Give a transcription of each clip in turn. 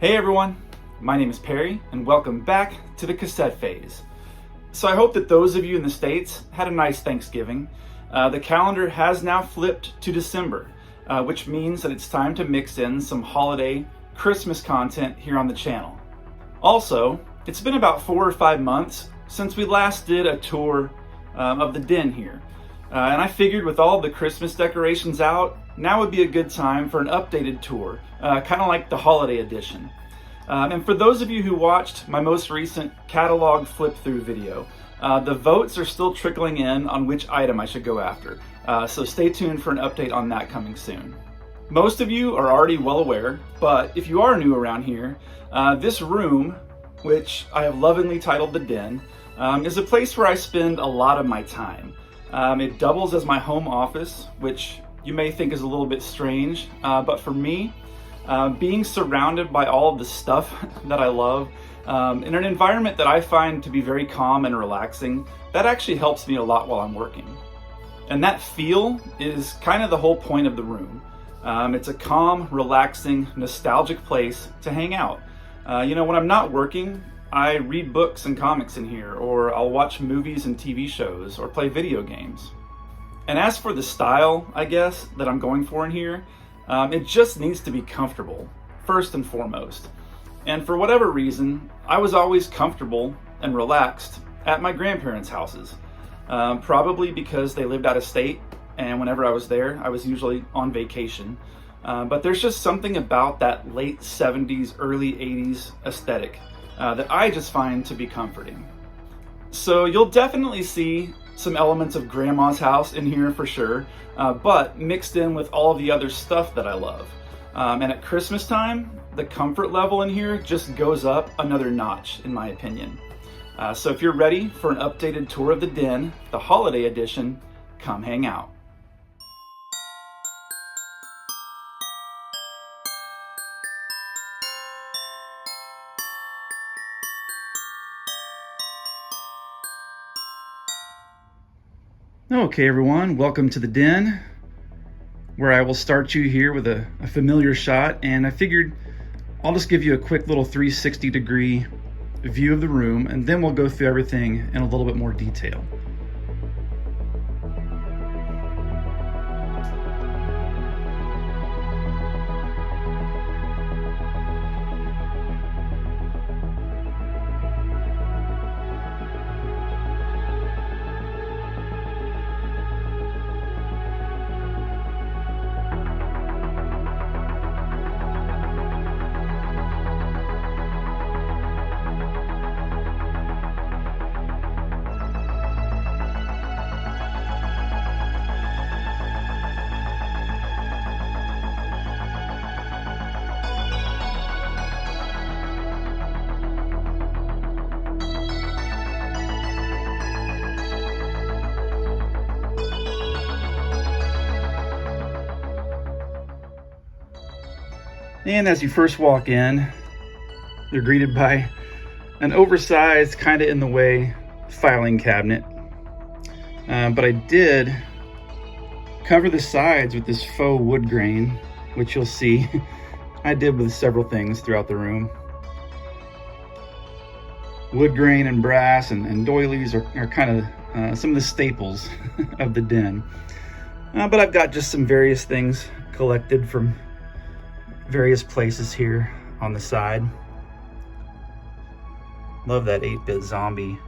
Hey everyone, my name is Perry and welcome back to the cassette phase. So I hope that those of you in the States had a nice Thanksgiving. The calendar has now flipped to December, which means that it's time to mix in some holiday Christmas content here on the channel. Also, it's been about 4 or 5 months since we last did a tour of the den here. And I figured with all the Christmas decorations out, now would be a good time for an updated tour, kind of like the holiday edition. And for those of you who watched my most recent catalog flip through video, the votes are still trickling in on which item I should go after. So stay tuned for an update on that coming soon. Most of you are already well aware, but if you are new around here, this room, which I have lovingly titled the Den, is a place where I spend a lot of my time. It doubles as my home office, which you may think is a little bit strange, but for me, being surrounded by all of the stuff that I love, in an environment that I find to be very calm and relaxing, that actually helps me a lot while I'm working. And that feel is kind of the whole point of the room. It's a calm, relaxing, nostalgic place to hang out. When I'm not working, I read books and comics in here, or I'll watch movies and TV shows, or play video games. And as for the style, I guess, that I'm going for in here, it just needs to be comfortable, first and foremost. And for whatever reason, I was always comfortable and relaxed at my grandparents' houses. Probably because they lived out of state, and whenever I was there, I was usually on vacation. But there's just something about that late 70s, early 80s aesthetic that I just find to be comforting. So you'll definitely see some elements of Grandma's house in here for sure, but mixed in with all of the other stuff that I love. And at Christmas time, the comfort level in here just goes up another notch, in my opinion. So if you're ready for an updated tour of the Den, the holiday edition, come hang out. Okay everyone, welcome to the Den, where I will start you here with a familiar shot, and I figured I'll just give you a quick little 360-degree view of the room, and then we'll go through everything in a little bit more detail. And as you first walk in, you're greeted by an oversized, kind of in the way, filing cabinet. But I did cover the sides with this faux wood grain, which you'll see I did with several things throughout the room. Wood grain and brass and doilies are kind of some of the staples of the Den. But I've got just some various things collected from various places here on the side. Love that 8-bit zombie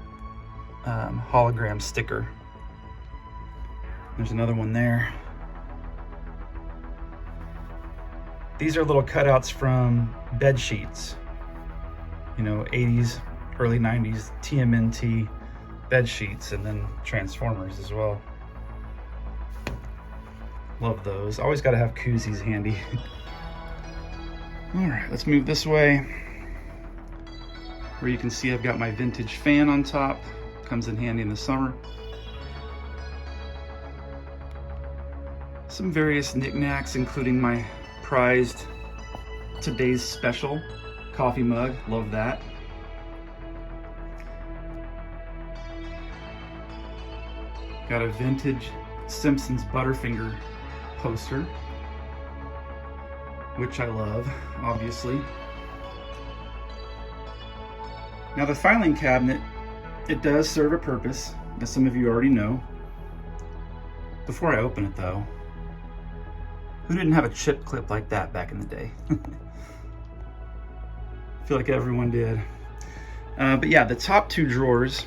hologram sticker. There's another one there. These are little cutouts from bed sheets. 80s, early 90s TMNT bed sheets, and then Transformers as well. Love those. Always got to have koozies handy. All right, let's move this way, where you can see I've got my vintage fan on top. Comes in handy in the summer. Some various knickknacks, including my prized Today's Special coffee mug. Love that. Got a vintage Simpsons Butterfinger poster, which I love, obviously. Now the filing cabinet, it does serve a purpose, as some of you already know. Before I open it though, who didn't have a chip clip like that back in the day? I feel like everyone did. But yeah, the top two drawers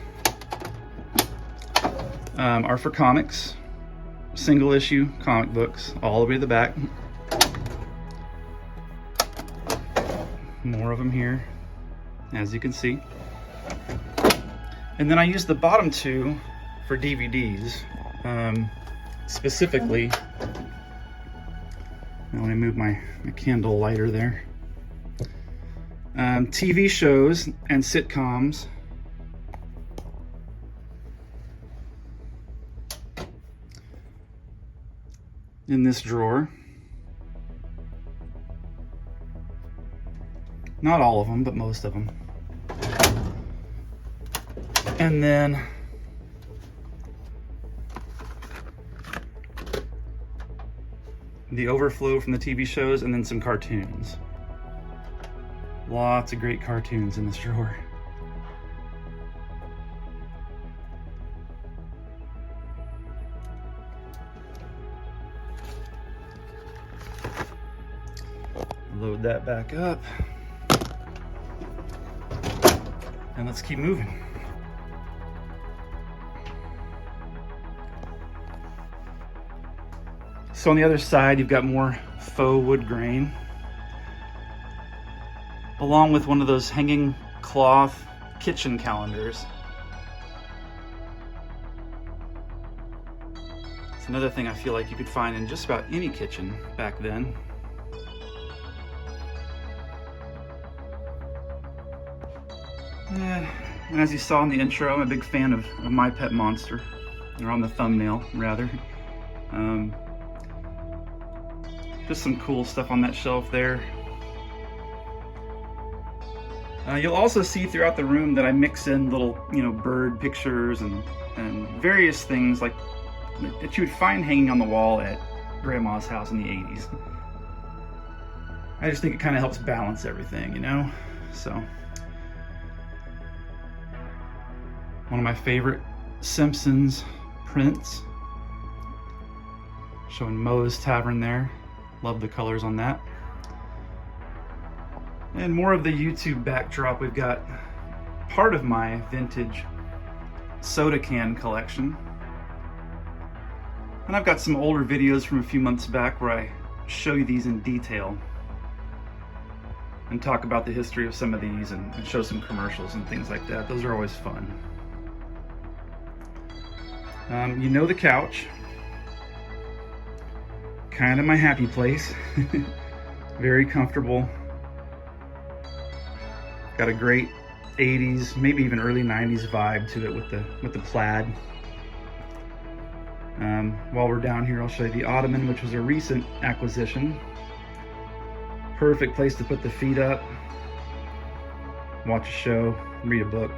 are for comics, single issue comic books, all the way to the back. More of them here, as you can see. And then I use the bottom two for DVDs. Specifically, I want to move my candle lighter there. TV shows and sitcoms. In this drawer. Not all of them, but most of them. And then the overflow from the TV shows, and then some cartoons. Lots of great cartoons in this drawer. Load that back up. And let's keep moving. So on the other side, you've got more faux wood grain, along with one of those hanging cloth kitchen calendars. It's another thing I feel like you could find in just about any kitchen back then. Yeah, and as you saw in the intro, I'm a big fan of My Pet Monster, or on the thumbnail, rather. Just some cool stuff on that shelf there. You'll also see throughout the room that I mix in little, bird pictures and various things like that you would find hanging on the wall at Grandma's house in the 80s. I just think it kind of helps balance everything, So, one of my favorite Simpsons prints, showing Moe's Tavern there. Love the colors on that. And more of the YouTube backdrop. We've got part of my vintage soda can collection. And I've got some older videos from a few months back where I show you these in detail and talk about the history of some of these and show some commercials and things like that. Those are always fun. The couch. Kind of my happy place. Very comfortable. Got a great 80s, maybe even early 90s vibe to it with the plaid. While we're down here, I'll show you the ottoman, which was a recent acquisition. Perfect place to put the feet up, watch a show, read a book.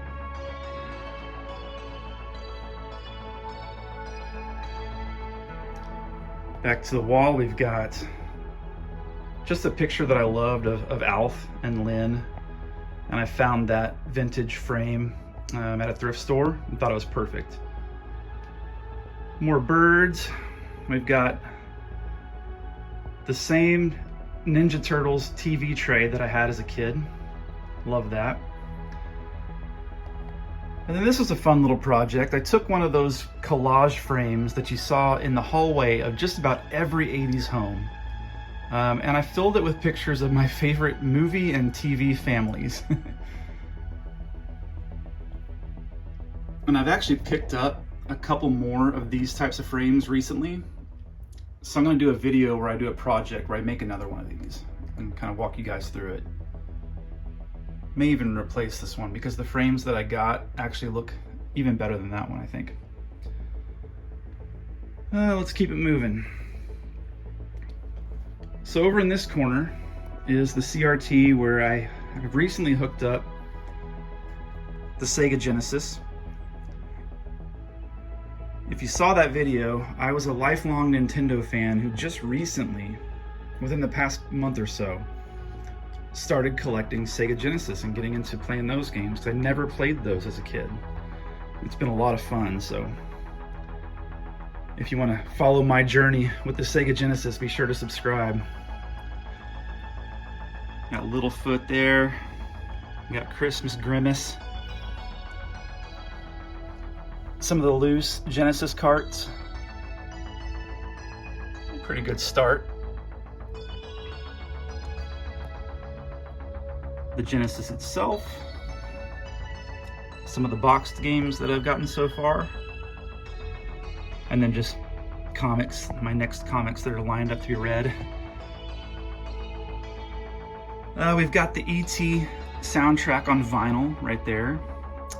Back to the wall, we've got just a picture that I loved of Alf and Lynn. And I found that vintage frame at a thrift store and thought it was perfect. More birds. We've got the same Ninja Turtles TV tray that I had as a kid. Love that. And then this was a fun little project. I took one of those collage frames that you saw in the hallway of just about every 80s home. And I filled it with pictures of my favorite movie and TV families. And I've actually picked up a couple more of these types of frames recently. So I'm going to do a video where I do a project where I make another one of these and kind of walk you guys through it. May even replace this one because the frames that I got actually look even better than that one, I think. Let's keep it moving. So over in this corner is the CRT where I have recently hooked up the Sega Genesis. If you saw that video, I was a lifelong Nintendo fan who just recently, within the past month or so, started collecting Sega Genesis and getting into playing those games, because I never played those as a kid. It's been a lot of fun, so if you want to follow my journey with the Sega Genesis, be sure to subscribe. Got Littlefoot there. We got Christmas Grimace. Some of the loose Genesis carts. Pretty good start. The Genesis itself. Some of the boxed games that I've gotten so far. And then just comics, my next comics that are lined up to be read. We've got the E.T. soundtrack on vinyl right there.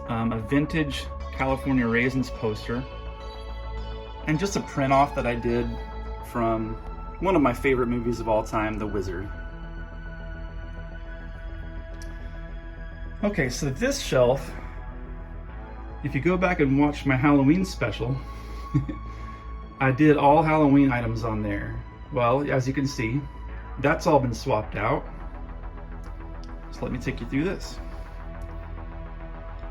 A vintage California Raisins poster. And just a print off that I did from one of my favorite movies of all time, The Wizard. Okay, so this shelf, if you go back and watch my Halloween special, I did all Halloween items on there. Well, as you can see, that's all been swapped out. So let me take you through this.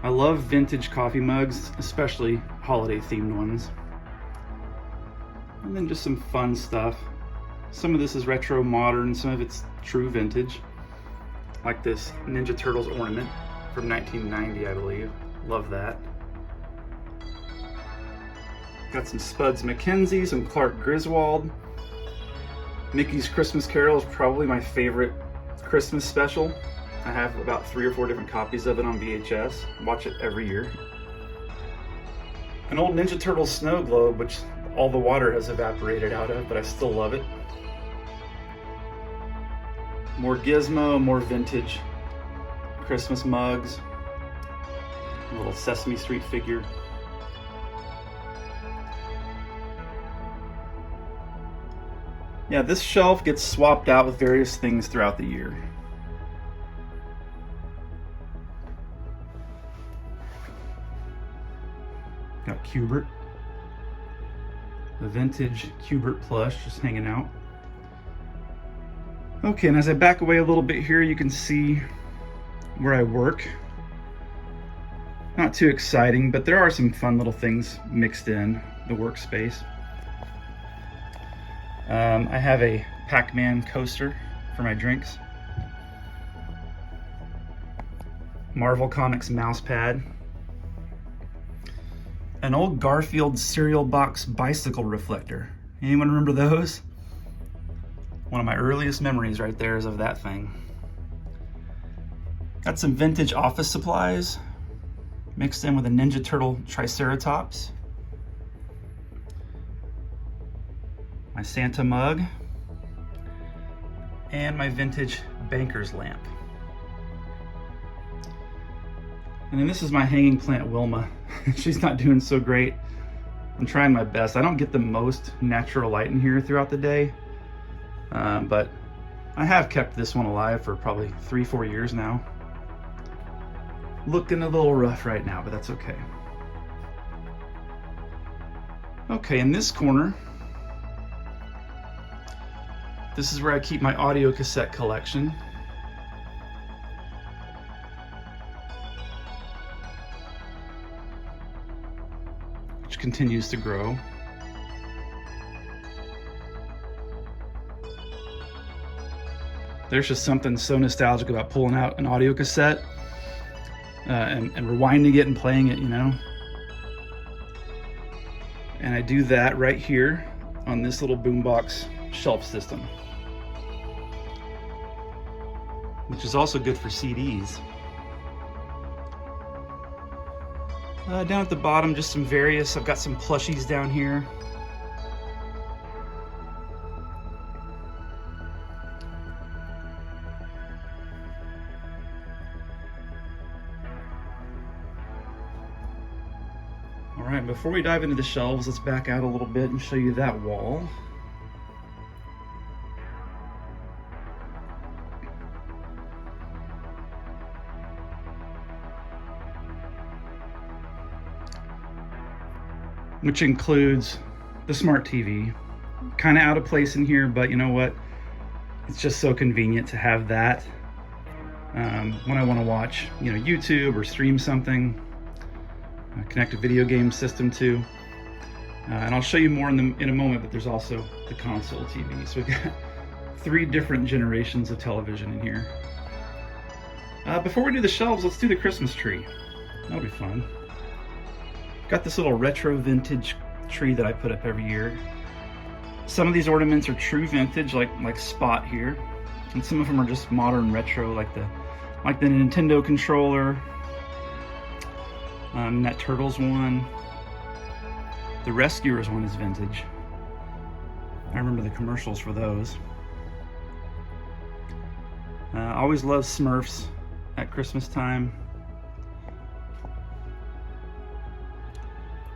I love vintage coffee mugs, especially holiday themed ones. And then just some fun stuff. Some of this is retro modern, some of it's true vintage. Like this Ninja Turtles ornament from 1990, I believe. Love that. Got some Spuds MacKenzie, some Clark Griswold. Mickey's Christmas Carol is probably my favorite Christmas special. I have about 3 or 4 different copies of it on VHS. Watch it every year. An old Ninja Turtles snow globe, which all the water has evaporated out of, but I still love it. More Gizmo, more vintage Christmas mugs. A little Sesame Street figure. Yeah, this shelf gets swapped out with various things throughout the year. Got Q*bert. The vintage Q*bert plush just hanging out. Okay, and as I back away a little bit here, you can see where I work. Not too exciting, but there are some fun little things mixed in the workspace. I have a Pac-Man coaster for my drinks. Marvel Comics mouse pad. An old Garfield cereal box bicycle reflector. Anyone remember those? One of my earliest memories right there is of that thing. Got some vintage office supplies mixed in with a Ninja Turtle Triceratops. My Santa mug. And my vintage banker's lamp. And then this is my hanging plant, Wilma. She's not doing so great. I'm trying my best. I don't get the most natural light in here throughout the day. But I have kept this one alive for probably 3-4 years now. Looking a little rough right now, but that's okay. Okay, in this corner, this is where I keep my audio cassette collection. Which continues to grow. There's just something so nostalgic about pulling out an audio cassette and rewinding it and playing it, you know? And I do that right here on this little boombox shelf system, which is also good for CDs. Down at the bottom, just some various, I've got some plushies down here. All right, before we dive into the shelves, let's back out a little bit and show you that wall. Which includes the smart TV. Kind of out of place in here, but you know what? It's just so convenient to have that when I want to watch, YouTube or stream something, connect a video game system to. And I'll show you more in a moment, but there's also the console TV. So we've got 3 different generations of television in here. Before we do the shelves, let's do the Christmas tree. That'll be fun. Got this little retro vintage tree that I put up every year. Some of these ornaments are true vintage, like Spot here, and some of them are just modern retro, like the Nintendo controller, that Turtles one. The Rescuers one is vintage. I remember the commercials for those. I always loved Smurfs at Christmas time.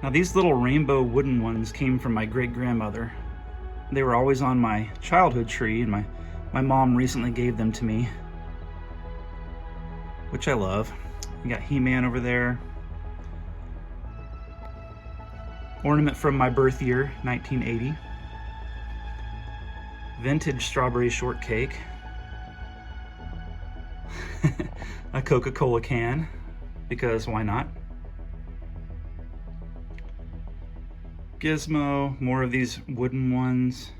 Now these little rainbow wooden ones came from my great-grandmother. They were always on my childhood tree, and my mom recently gave them to me, which I love. You got He-Man over there. Ornament from my birth year, 1980. Vintage strawberry shortcake. A Coca-Cola can, because why not? Gizmo, more of these wooden ones.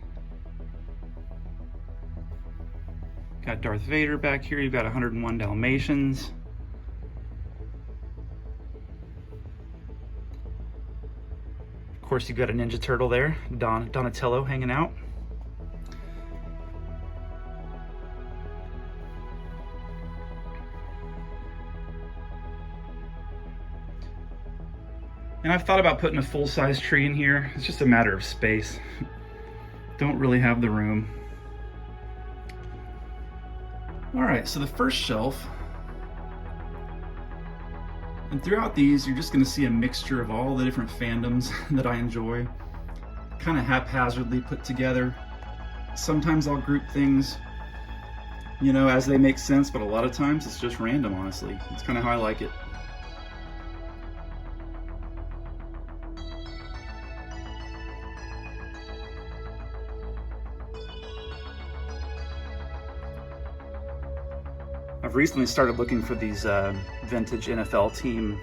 Got Darth Vader back here. You've got 101 Dalmatians. Of course, you've got a Ninja Turtle there, Donatello hanging out. And I've thought about putting a full-size tree in here. It's just a matter of space. Don't really have the room. All right, so the first shelf. And throughout these, you're just gonna see a mixture of all the different fandoms that I enjoy, kind of haphazardly put together. Sometimes I'll group things, as they make sense, but a lot of times it's just random, honestly. It's kind of how I like it. I've recently started looking for these vintage NFL team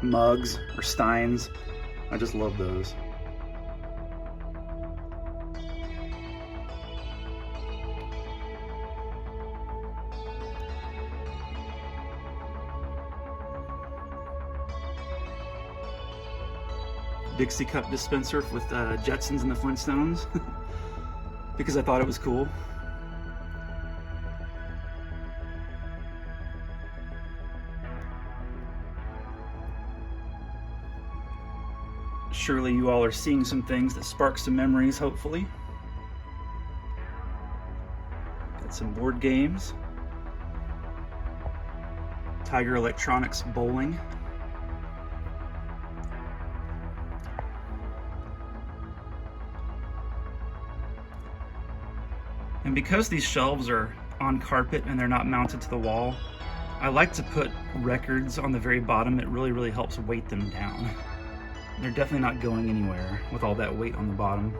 mugs or steins. I just love those. Dixie cup dispenser with Jetsons and the Flintstones because I thought it was cool. Surely you all are seeing some things that spark some memories, hopefully. Got some board games. Tiger Electronics bowling. And because these shelves are on carpet and they're not mounted to the wall, I like to put records on the very bottom. It really, really helps weight them down. They're definitely not going anywhere with all that weight on the bottom.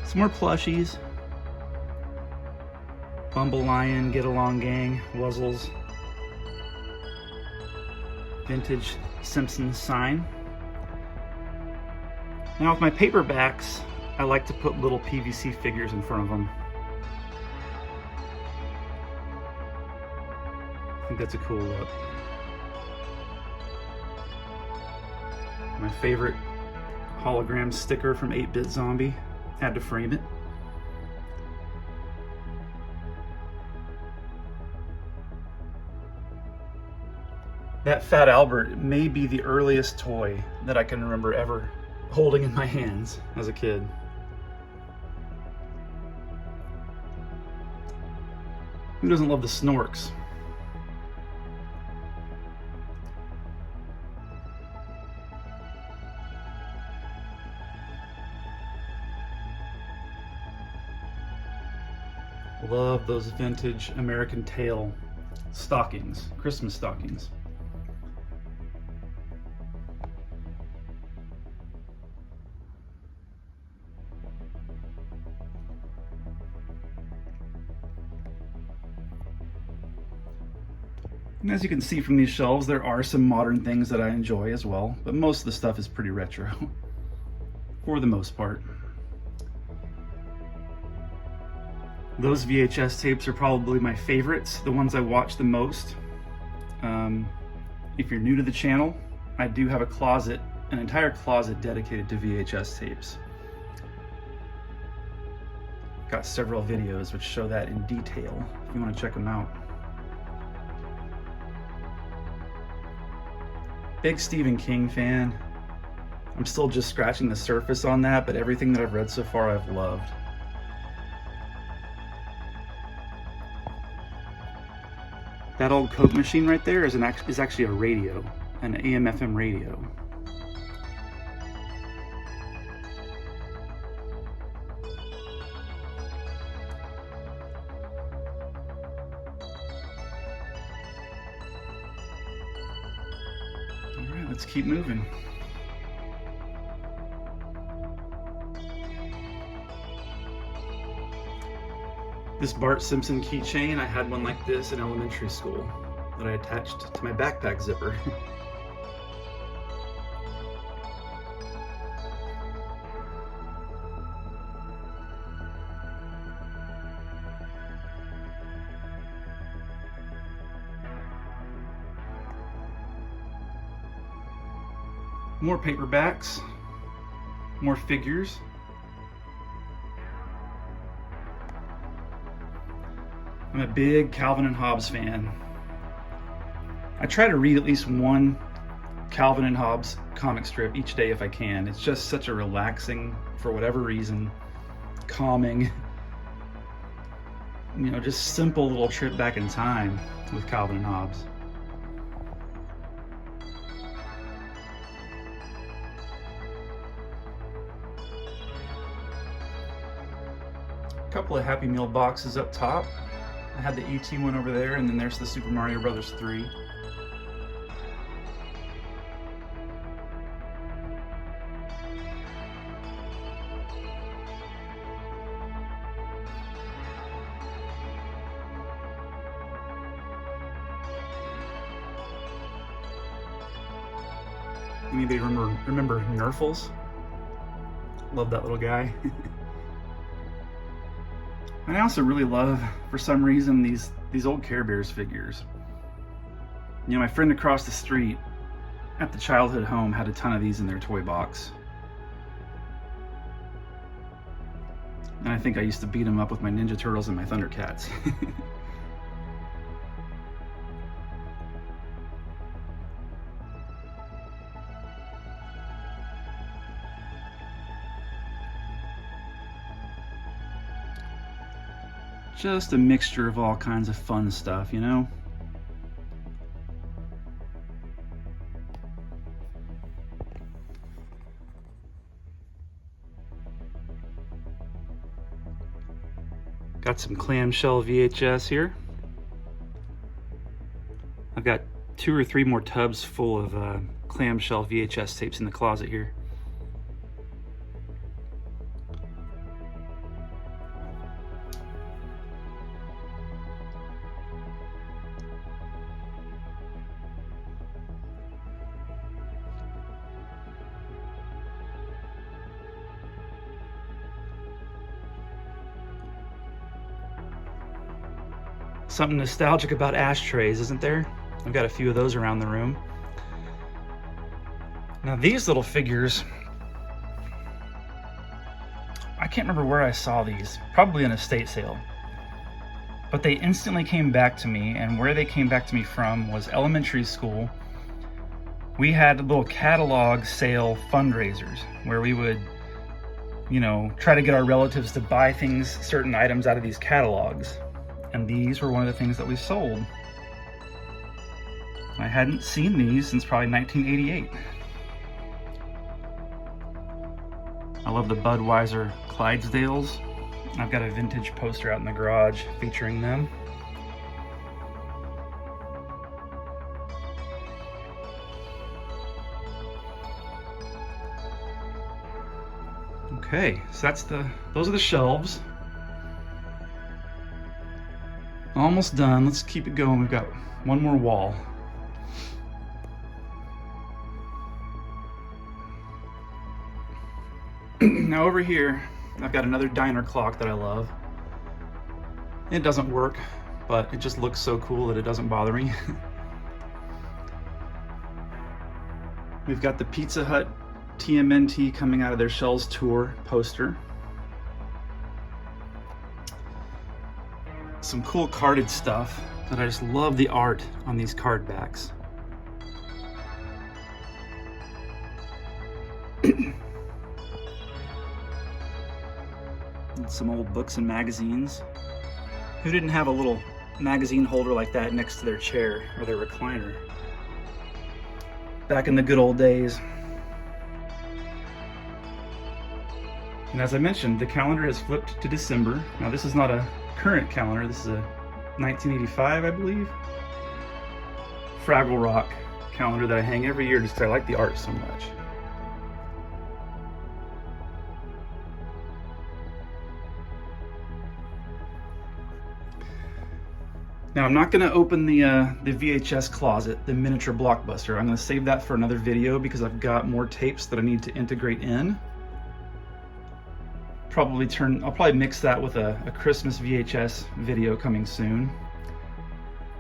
Some more plushies. Bumble Lion, Get Along Gang, Wuzzles. Vintage Simpsons sign. Now with my paperbacks, I like to put little PVC figures in front of them. I think that's a cool look. My favorite hologram sticker from 8-Bit Zombie. Had to frame it. That Fat Albert may be the earliest toy that I can remember ever holding in my hands as a kid. Who doesn't love the Snorks? Love those vintage American Tail stockings, Christmas stockings. And as you can see from these shelves, there are some modern things that I enjoy as well, but most of the stuff is pretty retro, for the most part. Those VHS tapes are probably my favorites, the ones I watch the most. If you're new to the channel, I do have a closet, an entire closet dedicated to VHS tapes. Got several videos which show that in detail if you want to check them out. Big Stephen King fan. I'm still just scratching the surface on that, but everything that I've read so far I've loved. That old Coke machine right there is actually a radio, an AM/FM radio. All right, let's keep moving. This Bart Simpson keychain, I had one like this in elementary school that I attached to my backpack zipper. More paperbacks, more figures. I'm a big Calvin and Hobbes fan. I try to read at least one Calvin and Hobbes comic strip each day if I can. It's just such a relaxing, for whatever reason, calming, just simple little trip back in time with Calvin and Hobbes. A couple of Happy Meal boxes up top. I had the E.T. one over there, and then there's the Super Mario Bros. 3. Anybody remember Nerfles? Love that little guy. And I also really love, for some reason, these old Care Bears figures. My friend across the street at the childhood home had a ton of these in their toy box. And I think I used to beat them up with my Ninja Turtles and my Thundercats. Just a mixture of all kinds of fun stuff, Got some clamshell VHS here. I've got 2 or 3 more tubs full of clamshell VHS tapes in the closet here. Something nostalgic about ashtrays, isn't there? I've got a few of those around the room. Now these little figures, I can't remember where I saw these, probably an estate sale. But they instantly came back to me, and where they came back to me from was elementary school. We had little catalog sale fundraisers where we would, try to get our relatives to buy things, certain items out of these catalogs. And these were one of the things that we sold. I hadn't seen these since probably 1988. I love the Budweiser Clydesdales. I've got a vintage poster out in the garage featuring them. Okay, so those are the shelves. Almost done. Let's keep it going. We've got one more wall. Now over here, I've got another diner clock that I love. It doesn't work, but it just looks so cool that it doesn't bother me. We've got the Pizza Hut TMNT coming out of their Shells Tour poster. Some cool carded stuff that I just love the art on these card backs. Some old books and magazines. Who didn't have a little magazine holder like that next to their chair or their recliner back in the good old days? And as I mentioned, the calendar has flipped to December. Now this is not a current calendar, this is a 1985, I believe, Fraggle Rock calendar that I hang every year just because I like the art so much. Now I'm not going to open the VHS closet, the miniature blockbuster. I'm going to save that for another video because I've got more tapes that I need to integrate in. I'll probably mix that with a Christmas VHS video coming soon.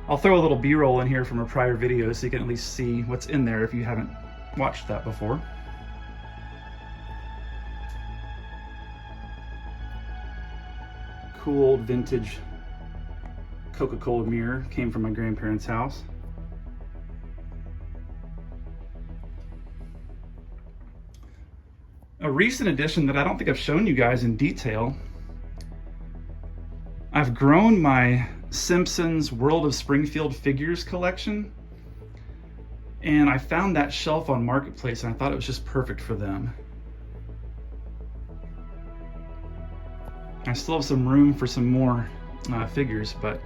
I'll throw a little B-roll in here from a prior video so you can at least see what's in there if you haven't watched that before. Cool old vintage Coca-Cola mirror, came from my grandparents' house. A recent addition that I don't think I've shown you guys in detail. I've grown my Simpsons World of Springfield figures collection, and I found that shelf on Marketplace and I thought it was just perfect for them. I still have some room for some more figures, but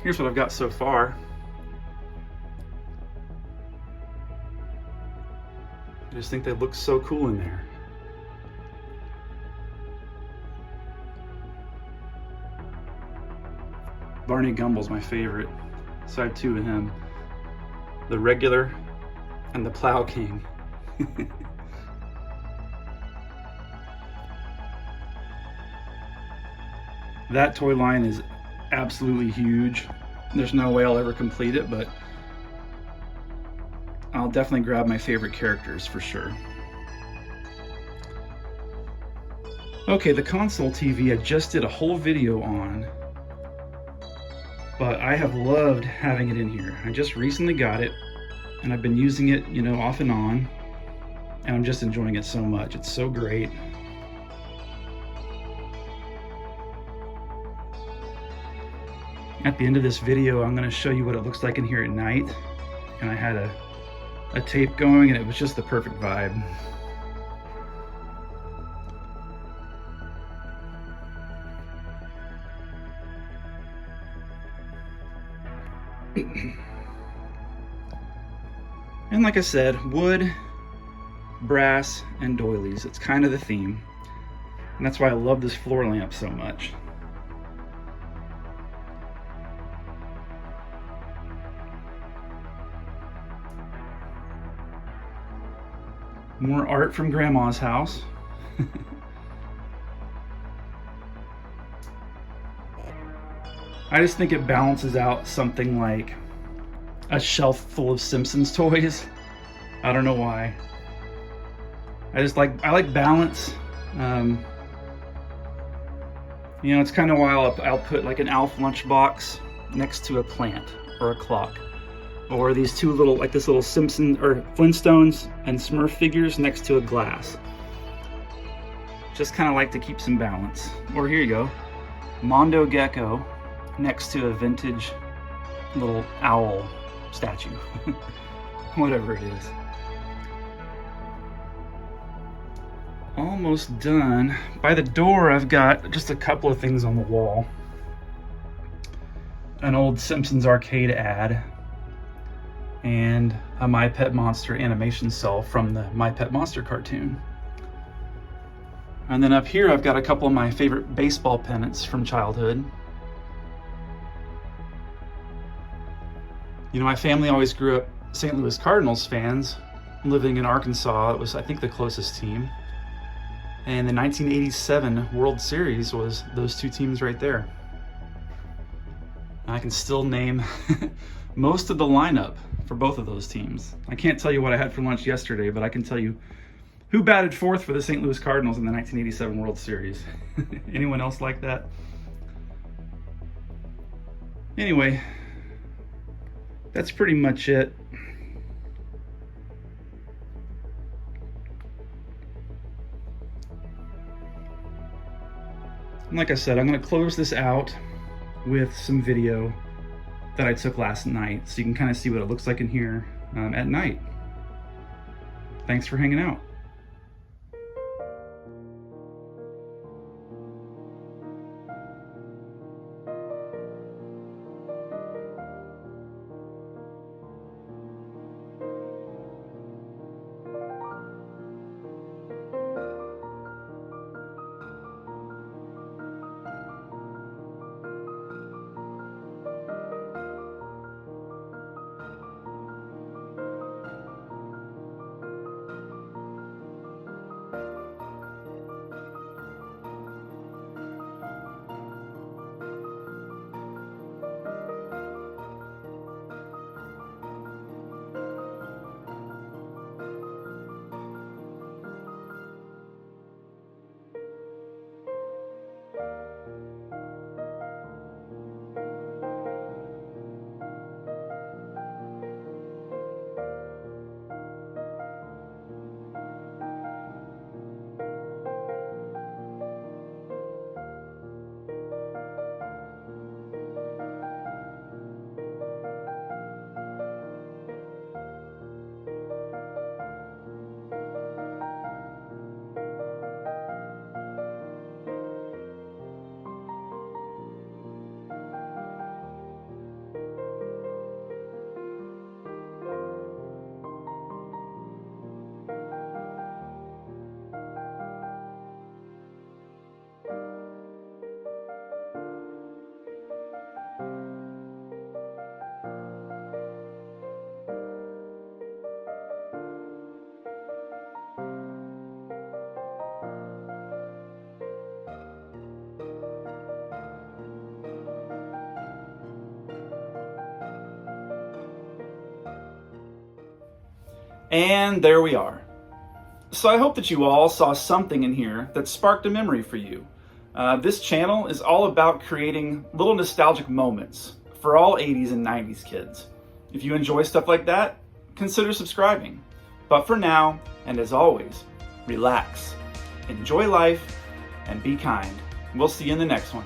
here's what I've got so far. I just think they look so cool in there. Barney Gumbel's my favorite, so I have two of him. The regular and the Plow King. That toy line is absolutely huge. There's no way I'll ever complete it, but I'll definitely grab my favorite characters for sure. Okay, the console TV I just did a whole video on, but I have loved having it in here. I just recently got it and I've been using it, you know, off and on, and I'm just enjoying it so much. It's so great. At the end of this video, I'm going to show you what it looks like in here at night. And I had a tape going and it was just the perfect vibe. And like I said, wood, brass, and doilies. It's kind of the theme. And that's why I love this floor lamp so much. More art from Grandma's house. I just think it balances out something like a shelf full of Simpsons toys. I don't know why. I like balance. You know, it's kind of why I'll put like an Alf lunchbox next to a plant or a clock. Or these two little, like this little Simpson or Flintstones and Smurf figures next to a glass. Just kind of like to keep some balance. Or here you go, Mondo Gecko next to a vintage little owl statue. Whatever it is. Almost done. By the door, I've got just a couple of things on the wall. An old Simpsons arcade ad, and a My Pet Monster animation cell from the My Pet Monster cartoon. And then up here I've got a couple of my favorite baseball pennants from childhood. My family always grew up St. Louis Cardinals fans. Living in Arkansas, it was, I think, the closest team. And the 1987 World Series was those two teams right there. I can still name most of the lineup for both of those teams. I can't tell you what I had for lunch yesterday, but I can tell you who batted fourth for the St. Louis Cardinals in the 1987 World Series. Anyone else like that? Anyway, that's pretty much it. And like I said, I'm going to close this out with some video that I took last night, so you can kind of see what it looks like in here at night. Thanks for hanging out. And there we are. So I hope that you all saw something in here that sparked a memory for you. This channel is all about creating little nostalgic moments for all 80s and 90s kids. If you enjoy stuff like that, consider subscribing. But for now, and as always, relax, enjoy life, and be kind. We'll see you in the next one.